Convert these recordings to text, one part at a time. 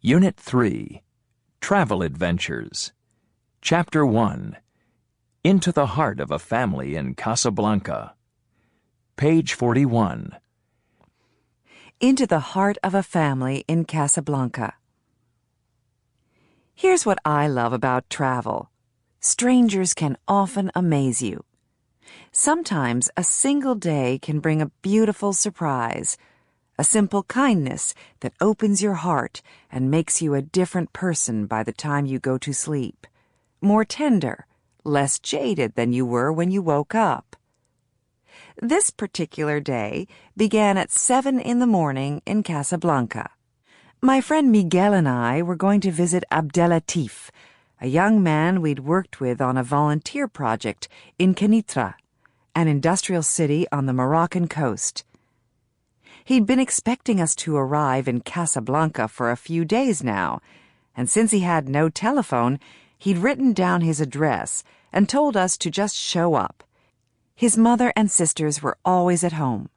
Unit 3, Travel Adventures. Chapter 1, Into the Heart of a Family in Casablanca. Page 41. Into the Heart of a Family in Casablanca. Here's what I love about travel. Strangers can often amaze you. Sometimes a single day can bring a beautiful surprise, a simple kindness that opens your heart and makes you a different person by the time you go to sleep, more tender, less jaded than you were when you woke up. This particular day began at 7 in the morning in Casablanca. My friend Miguel and I were going to visit Abdelatif, a young man we'd worked with on a volunteer project in Kenitra, an industrial city on the Moroccan coast. He'd been expecting us to arrive in Casablanca for a few days now, and since he had no telephone, he'd written down his address and told us to just show up. His mother and sisters were always at home.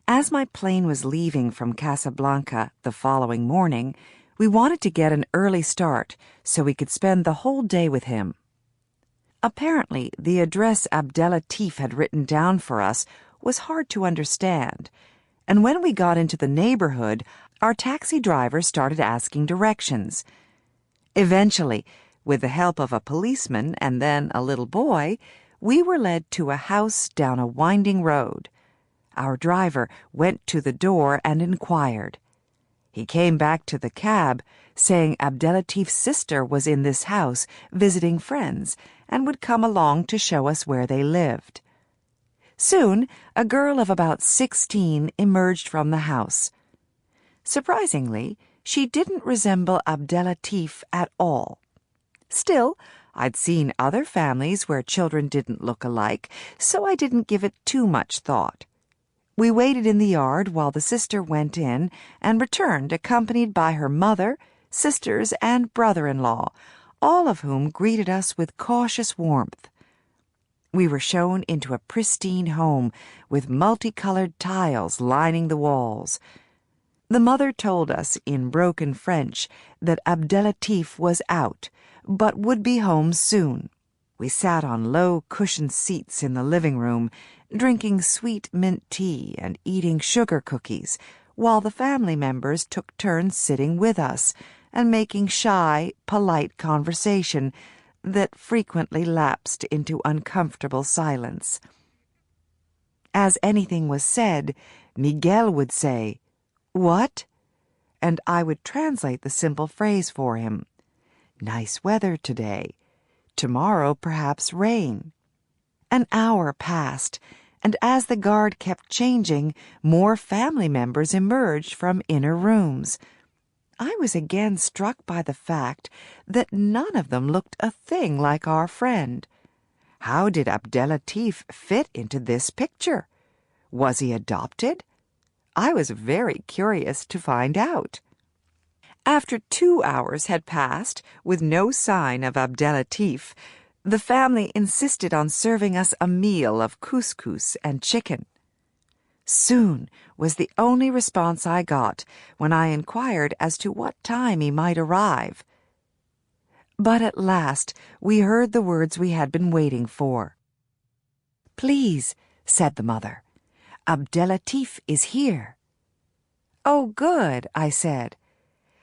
As my plane was leaving from Casablanca the following morning, we wanted to get an early start so we could spend the whole day with him. Apparently, the address Abdelatif had written down for us was hard to understand, and when we got into the neighborhood, our taxi driver started asking directions. Eventually, with the help of a policeman and then a little boy, we were led to a house down a winding road. Our driver went to the door and inquired. He came back to the cab, saying Abdelatif's sister was in this house visiting friends and would come along to show us where they lived. Soon, a girl of about 16 emerged from the house. Surprisingly, she didn't resemble Abdelatif at all. Still, I'd seen other families where children didn't look alike, so I didn't give it too much thought. We waited in the yard while the sister went in and returned accompanied by her mother, sisters, and brother-in-law, all of whom greeted us with cautious warmth. We were shown into a pristine home with multicolored tiles lining the walls. The mother told us in broken French that Abdelatif was out, but would be home soon. We sat on low cushioned seats in the living room, drinking sweet mint tea and eating sugar cookies, while the family members took turns sitting with us and making shy, polite conversation that frequently lapsed into uncomfortable silence. As anything was said, Miguel would say, "What?" and I would translate the simple phrase for him. "Nice weather today. Tomorrow perhaps rain." An hour passed, and as the guard kept changing, more family members emerged from inner rooms. I was again struck by the fact that none of them looked a thing like our friend. How did Abdelatif fit into this picture? Was he adopted? I was very curious to find out. After 2 hours had passed with no sign of Abdelatif, the family insisted on serving us a meal of couscous and chicken. "Soon" was the only response I got when I inquired as to what time he might arrive. But at last we heard the words we had been waiting for. "Please," said the mother, "Abdelatif is here." "Oh, good," I said.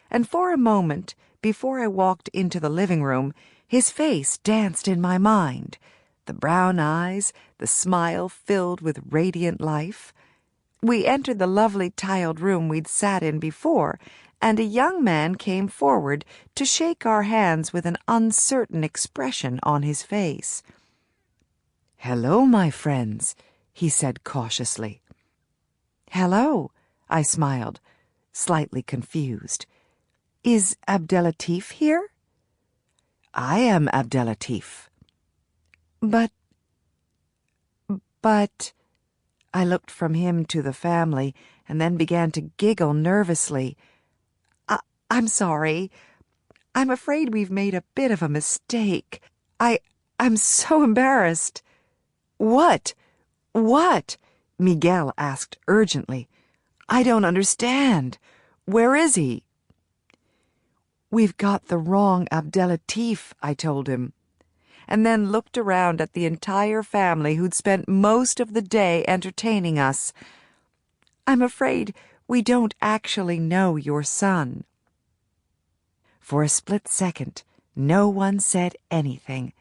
And for a moment, before I walked into the living room, his face danced in my mind. The brown eyes, the smile filled with radiant life. We entered the lovely tiled room we'd sat in before, and a young man came forward to shake our hands with an uncertain expression on his face. "Hello, my friends," he said cautiously. "Hello," I smiled, slightly confused. "Is Abdelatif here?" "I am Abdelatif." But... I looked from him to the family and then began to giggle nervously. I'm sorry. I'm afraid we've made a bit of a mistake. I'm so embarrassed." "What? What?" Miguel asked urgently. "I don't understand. Where is he?" "We've got the wrong Abdelatif," I told him, and then looked around at the entire family who'd spent most of the day entertaining us. "I'm afraid we don't actually know your son." For a split second, no one said anything,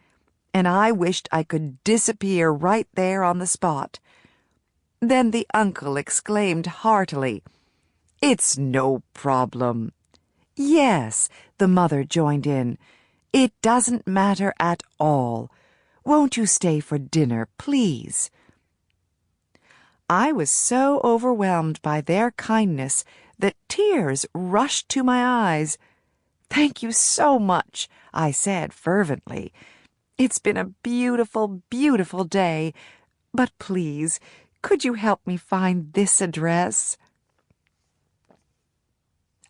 and I wished I could disappear right there on the spot. Then the uncle exclaimed heartily, "It's no problem." "Yes," the mother joined in. "It doesn't matter at all. Won't you stay for dinner, please?" I was so overwhelmed by their kindness that tears rushed to my eyes. "Thank you so much," I said fervently. "It's been a beautiful, beautiful day. But please, could you help me find this address?"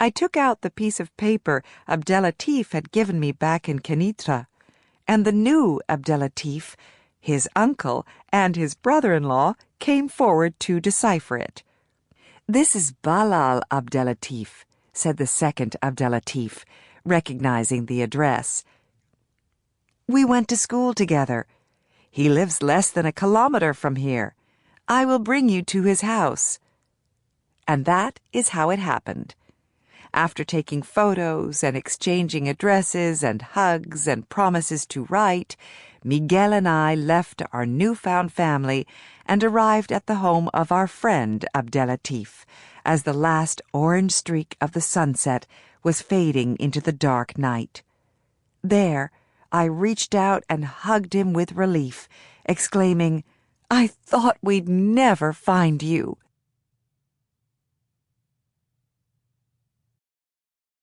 I took out the piece of paper Abdelatif had given me back in Kenitra, and the new Abdelatif, his uncle, and his brother-in-law came forward to decipher it. "This is Balal Abdelatif," said the second Abdelatif, recognizing the address. "We went to school together. He lives less than a kilometer from here. I will bring you to his house." And that is how it happened. After taking photos and exchanging addresses and hugs and promises to write, Miguel and I left our newfound family and arrived at the home of our friend Abdelatif as the last orange streak of the sunset was fading into the dark night. There, I reached out and hugged him with relief, exclaiming, "I thought we'd never find you."